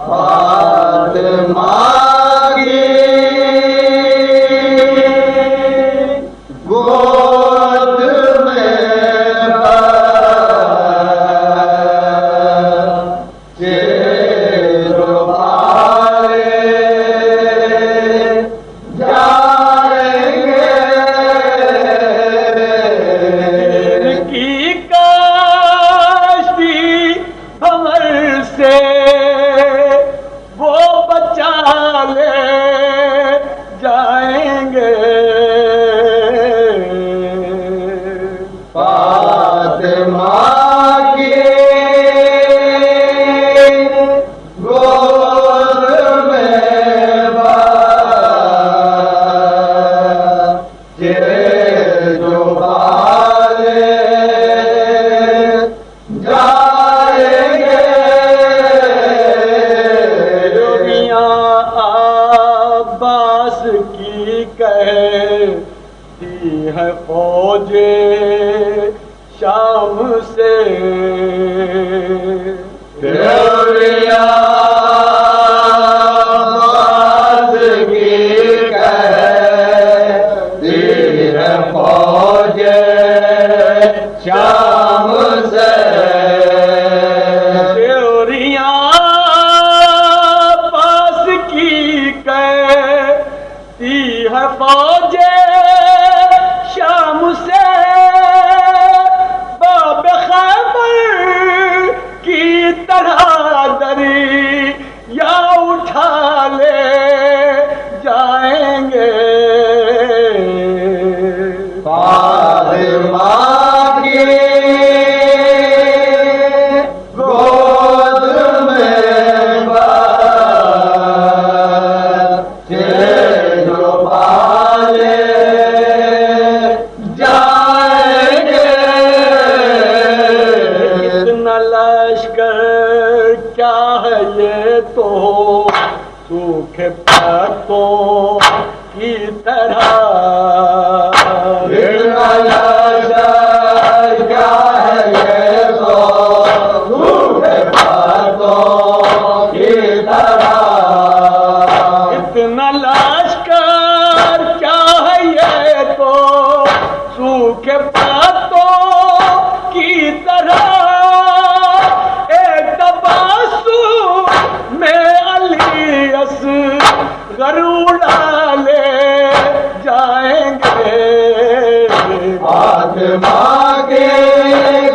फातिमा की गोद में बच्चे जो पाले जाएंगे, इनकी काशी भंवर से वो बचा ले जाएंगे। फातिमा की गोद में बच्चे जो पाले जाएंगे, दुनिया अब्बास की कहती है फौजे शाम से। देवरिया अब्बास की कहती है फौजे शाम से। देवरिया अब्बास की कहती है फौजे शाम से। बाब खैबर की तरह दरिया उठा ले जाएंगे। फातिमा की गोद में बच्चे जो पाले जाएंगे, इतना लश्कर क्या है ये तो सूखे पत्तों की तरह। इतना लश्कर क्या है ये तो सूखे पत्तों की तरह। इतना लश्कर क्या है ये तो सूखे पत्तों की तरह। एक तबासु में अली असगर उड़ा ले जाएंगे। फातिमा के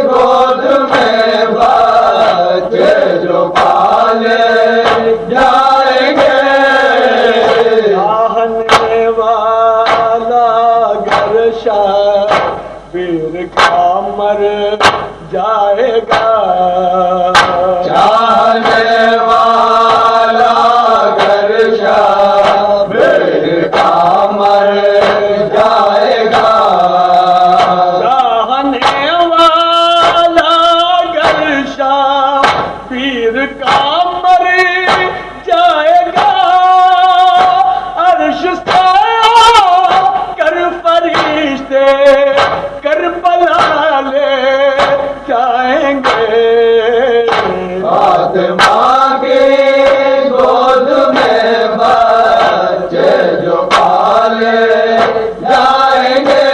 गोद में बच्चे जो पाले जाएंगे, चाहने वाला घर शाबिर का मर जाएगा। चाहने वाला घर शाबिर का मर जाएगा। चाहने वाला घर शाबिर का मर जाएगा। अर्श से कर फरिश्ते करबला ले जाएंगे। फातिमा के गोद में बच्चे जो पाले जाएंगे,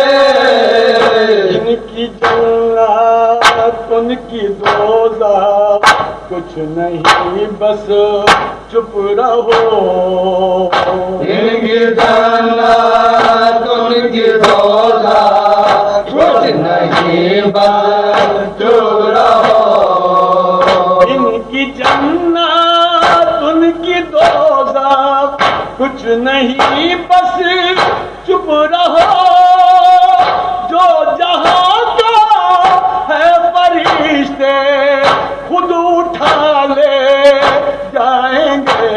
इनकी जन्नत उनकी दोज़ख कुछ नहीं बस चुप रहो। इनकी जन्नत उनकी दोज़ख कुछ नहीं बस चुप रहो। इनकी जन्नत उनकी दोज़ख कुछ नहीं बस चुप रहो। जो जहां का है फरिश्ते खुद उठा ले जाएंगे।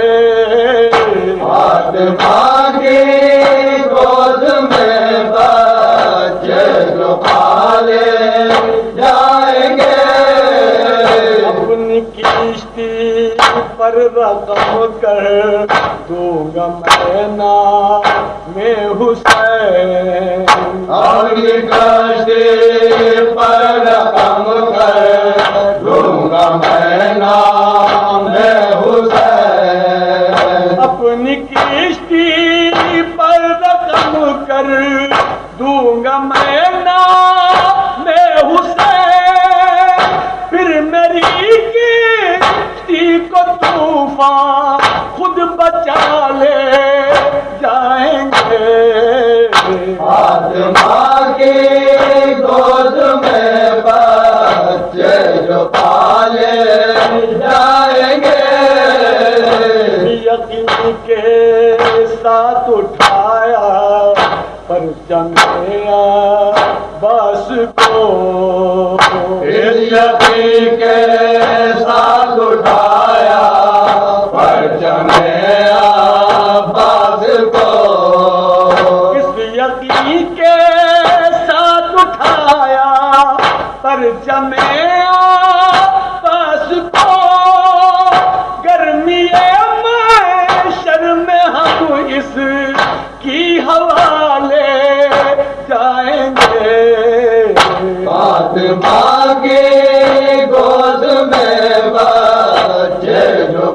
फातिमा की गोद में बच्चे जो पाले जाएंगे, अपनी किश्ती पर रकम कर दूंगा मैं नाम हुसैन। अपनी कश्ती पर रकम कर दूंगा मैं नाम वहाँ खुद बचा ले जाएंगे। आत्मा की गोद में बच्चे जो पाले जाएंगे, यकीन के साथ उठाया पर जमिया बस को, यकीन के साथ उठाया पर जमिया बस को। इस यकीन के साथ उठाया पर जमिया बस को, गर्मी महशर में हम इस की हवाले जाएंगे। आत्मा की गोद में बच्चे जो